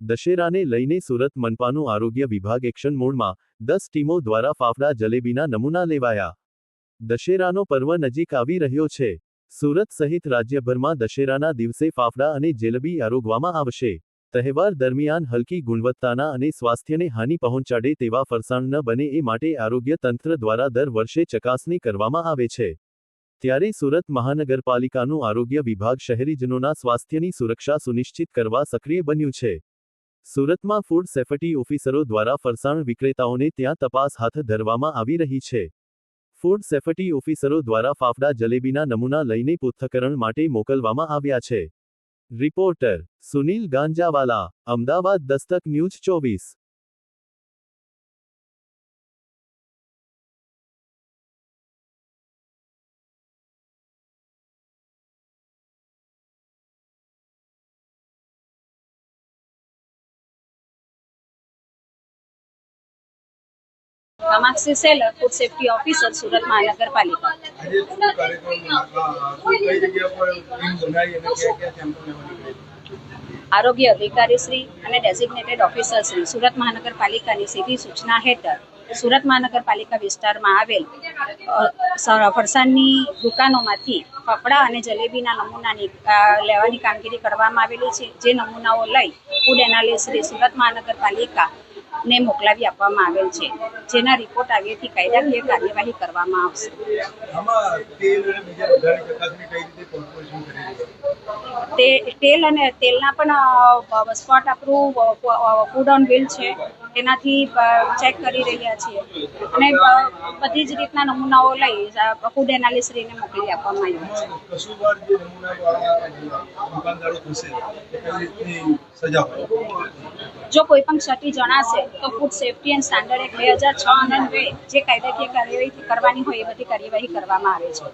દશેરાને લઈને સુરત મનપાનું આરોગ્ય વિભાગ એક્શન મોડમાં 10 ટીમો દ્વારા ફાફડા જલેબીના નમૂના લેવાયા। દશેરાનો પર્વ નજીક આવી રહ્યો છે। સુરત સહિત રાજ્યભરમાં દશેરાના દિવસે ફાફડા અને જલેબી આરોગવામાં આવશે। તહેવાર દરમિયાન હલકી ગુણવત્તાના અને સ્વાસ્થ્યને હાનિ પહોંચાડે તેવા ફરસાણ ન બને એ માટે આરોગ્ય તંત્ર દ્વારા દર વર્ષે ચકાસણી કરવામાં આવે છે। ત્યારે સુરત મહાનગરપાલિકાનું આરોગ્ય વિભાગ શહેરીજનોના સ્વાસ્થ્યની સુરક્ષા સુનિશ્ચિત કરવા સક્રિય બન્યું છે। સુરતમાં ફૂડ સેફ્ટી ઓફિસરો દ્વારા ફરસાણ વિક્રેતાઓને ત્યાં તપાસ હાથ ધરવામાં આવી રહી છે। ફૂડ સેફ્ટી ઓફિસરો દ્વારા ફાફડા જલેબીના નમૂના લઈને પૃથ્થકરણ માટે મોકલવામાં આવ્યા છે। Reporter Sunil Ganjawala, Ahmedabad Dastak news 24। Kamakshi Selar food safety officer Surat महानगरपालिका। आरोग्य अधिकारी श्री અને ડેઝિગ્નેટેડ ઓફિસર શ્રી સુરત મહાનગરપાલિકાની સીધી સૂચના હેઠળ સુરત મહાનગરપાલિકા વિસ્તારમાં આવેલ ફરસાણની દુકાનોમાંથી ફાફડા અને જલેબીના નમૂનાની લેવાની કામગીરી કરવામાં આવેલી છે। જે નમૂનાઓ લઈ ફૂડ એનાલિસ્ટ શ્રી સુરત મહાનગરપાલિકા ને મોકલાવી આપવામાં આવેલ છે। જેના રિપોર્ટ આવ્યાથી કાયદાકીય કાર્યવાહી કરવામાં આવશે। તેલ અને તેલના પણ સ્પોટ આપણું ફૂડ ઓન વ્હીલ છે તેનાથી ચેક કરી રહ્યા છીએ અને બધી જ રીતના નમૂનાઓ લઈ ફૂડ એનાલિસ્ટને મોકલી આપવામાં આવ્યા છે। જો કોઈ પણ ક્ષતિ જણાશે તો food safety and standard act 2006 અન્વયે જે કાયદાકીય કાર્યવાહી કરવાની હોય એ બધી કાર્યવાહી કરવામાં આવે છે।